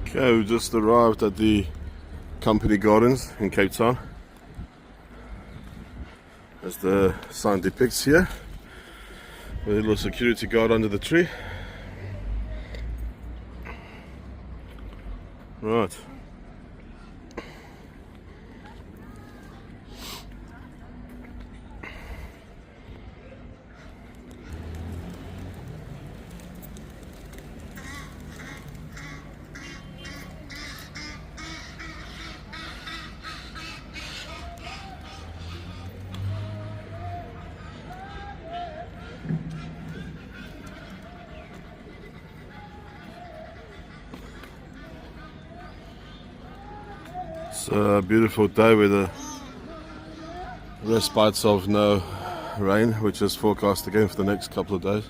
Okay, we just arrived at the company gardens in Cape Town, as the sign depicts here, with a little security guard under the tree. Right. It's a beautiful day with a respite of no rain, which is forecast again for the next couple of days.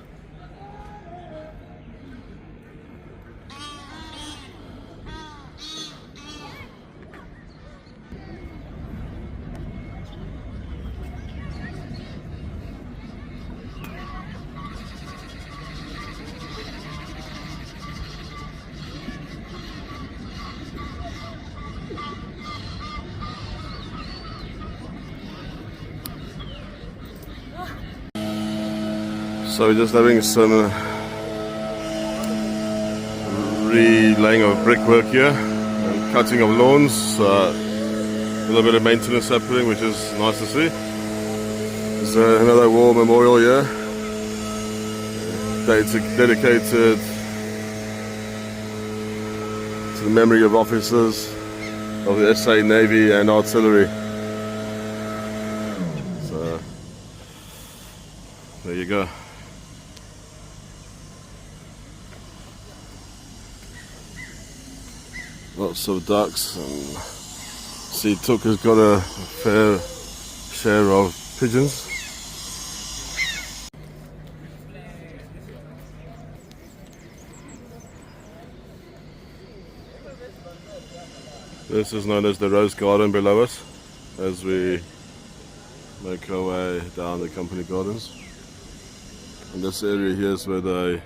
So we're just having some relaying of brickwork here, and cutting of lawns, a little bit of maintenance happening, which is nice to see. There's another war memorial here, dedicated to the memory of officers of the SA Navy and Artillery. So there you go. Lots of ducks, and see Tuka's got a fair share of pigeons. This is known as the Rose Garden below us, as we make our way down the company gardens. And this area here is where they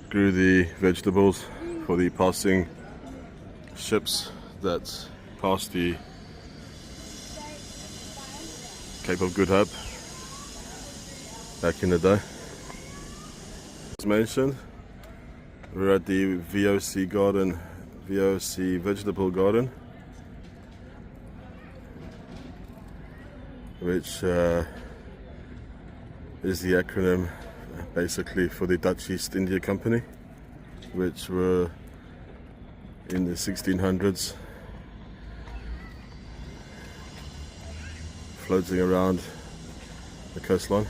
grew the vegetables for the passing ships that passed the Cape of Good Hope back in the day. As mentioned, we're at the VOC garden, VOC vegetable garden, which is the acronym basically for the Dutch East India Company, which were in the 1600s floating around the coastline.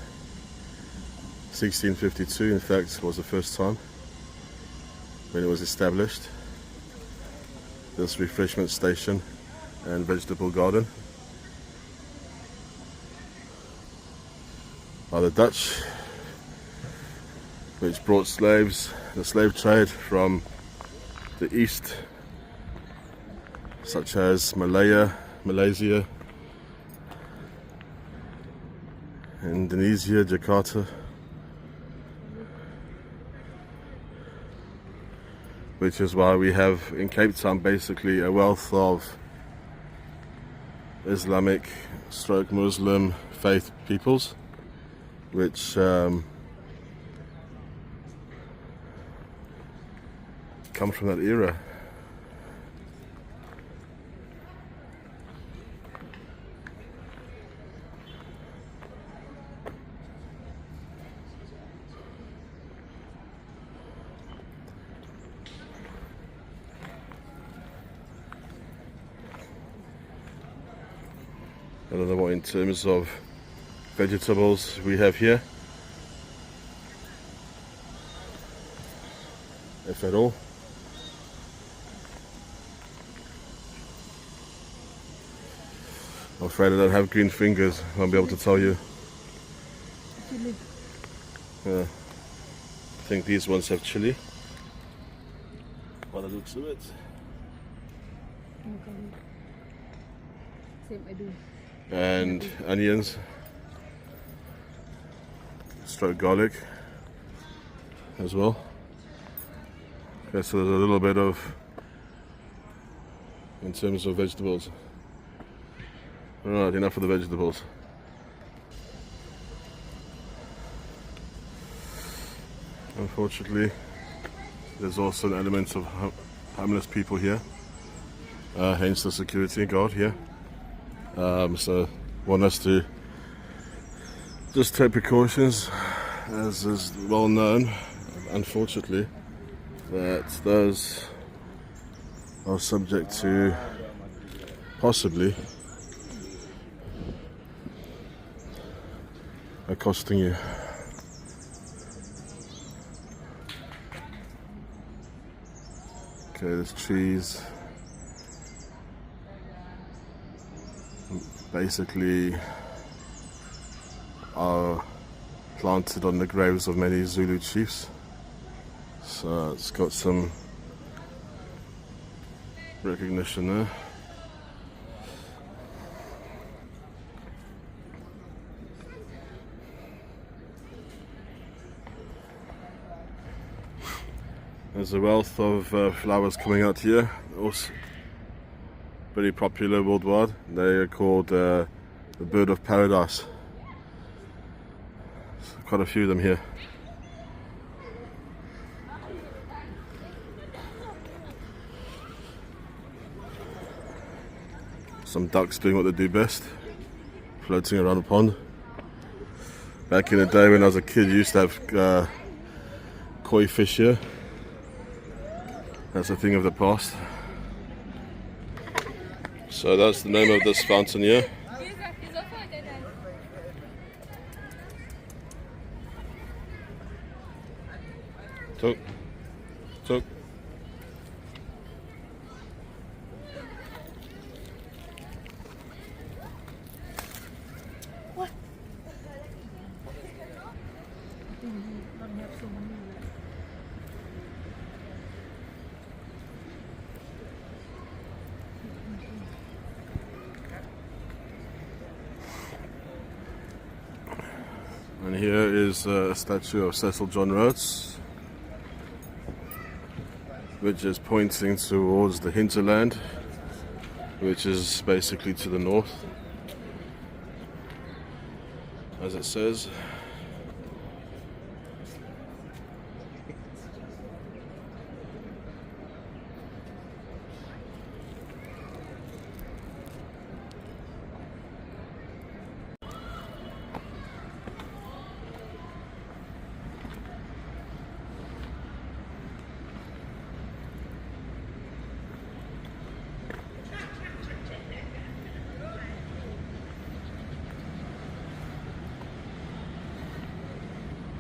1652 in fact was the first time when it was established, this refreshment station and vegetable garden by the Dutch, which brought slaves, the slave trade from the east, such as Malaysia, Indonesia, Jakarta, which is why we have in Cape Town basically a wealth of Islamic / Muslim faith peoples, which come from that era. I don't know what in terms of vegetables we have here. if at all. I'm afraid I don't have green fingers. I won't be able to tell you. Yeah. I think these ones have chili. By the looks of it. Same, I do. And onions. Stroke garlic as well. Okay, so there's a little bit of, in terms of vegetables. Alright, enough of the vegetables. Unfortunately, there's also an element of homeless people here, hence the security guard here. So want us to just take precautions, as is well known, unfortunately, that those are subject to possibly accosting you. Okay, there's trees. Basically are planted on the graves of many Zulu chiefs. So it's got some recognition there. There's a wealth of flowers coming out here, also very popular worldwide. They are called the bird of paradise. So quite a few of them here. Some ducks doing what they do best, floating around a pond. Back in the day when I was a kid, you used to have koi fish here. That's a thing of the past. So that's the name of this fountain here. Took. What? I think we don't have so many left. And here is a statue of Cecil John Rhodes, which is pointing towards the hinterland, which is basically to the north, as it says.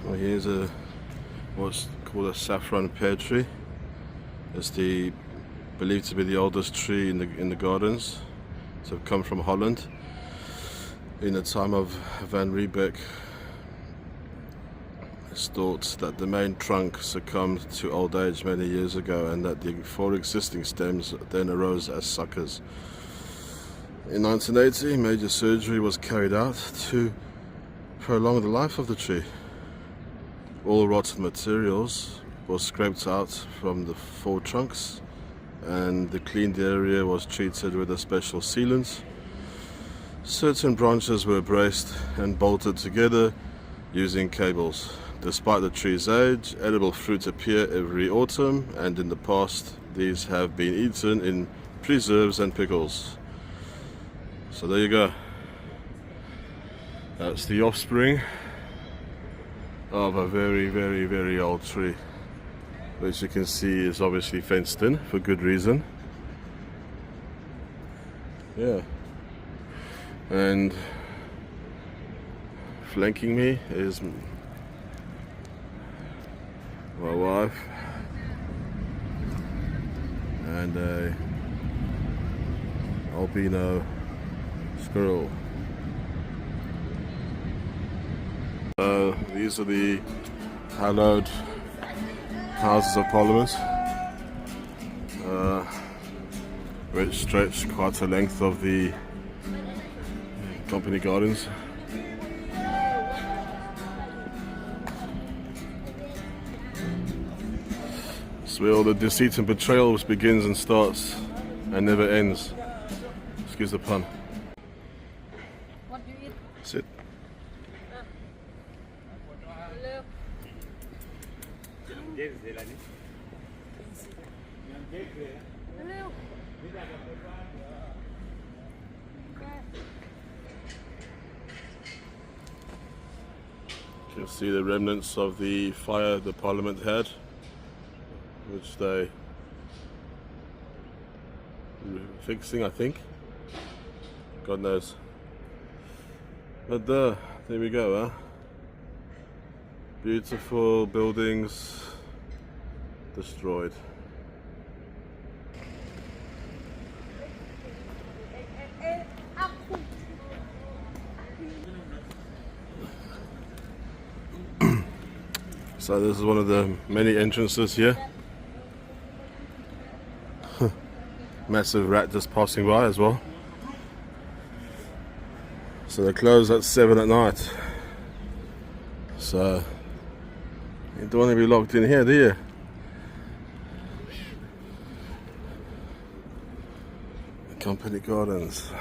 Well, here's what's called a saffron pear tree. It's believed to be the oldest tree in the gardens. So come from Holland. In the time of Van Riebeck, it's thought that the main trunk succumbed to old age many years ago, and that the four existing stems then arose as suckers. In 1980, major surgery was carried out to prolong the life of the tree. All rotten materials were scraped out from the four trunks, and the cleaned area was treated with a special sealant. Certain branches were braced and bolted together using cables. Despite the tree's age, edible fruit appear every autumn, and in the past these have been eaten in preserves and pickles. So there you go. That's the offspring of a very, very, very old tree, which you can see is obviously fenced in for good reason. Yeah. And flanking me is my wife, and a albino squirrel. These are the hallowed Houses of Parliament, which stretch quite a length of the company gardens. It's where all the deceit and betrayal begins and starts and never ends. Excuse the pun. What do you eat? Sit. You can see the remnants of the fire the Parliament had, which they fixing, I think. God knows. But there we go, huh? Beautiful buildings destroyed. So this is one of the many entrances here. Massive rat just passing by as well. So they close at 7 at night. So you don't want to be locked in here, do you? Company Gardens.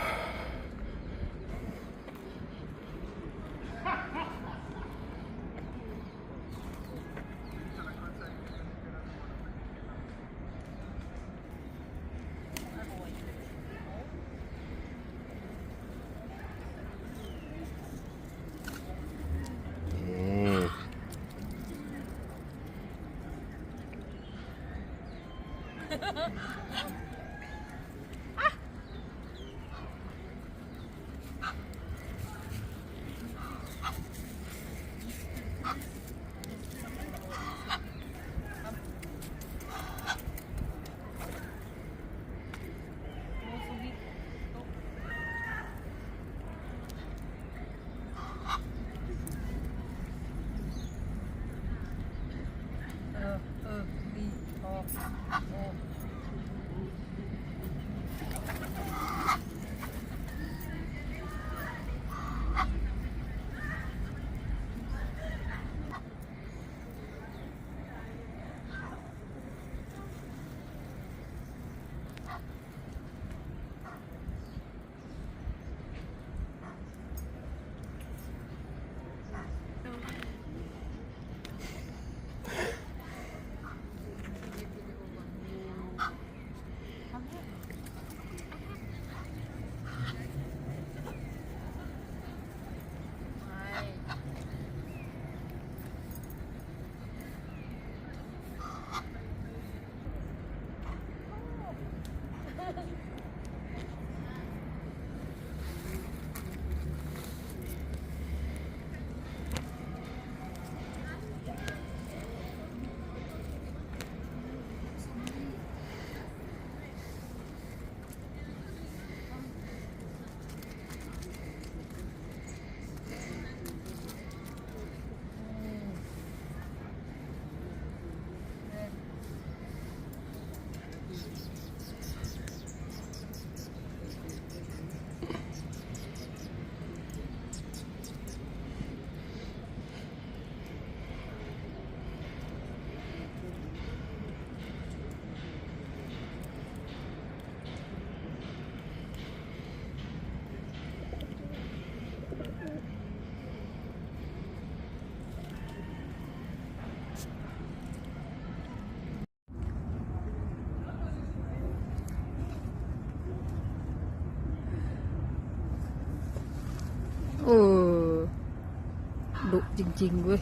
Oh, ดุจริงๆเว้ย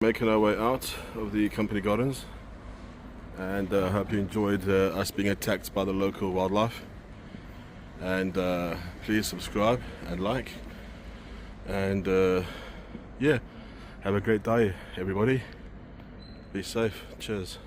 Making our way out of the company gardens. and I hope you enjoyed us being attacked by the local wildlife. And please subscribe and like, and yeah, have a great day everybody. Be safe. Cheers.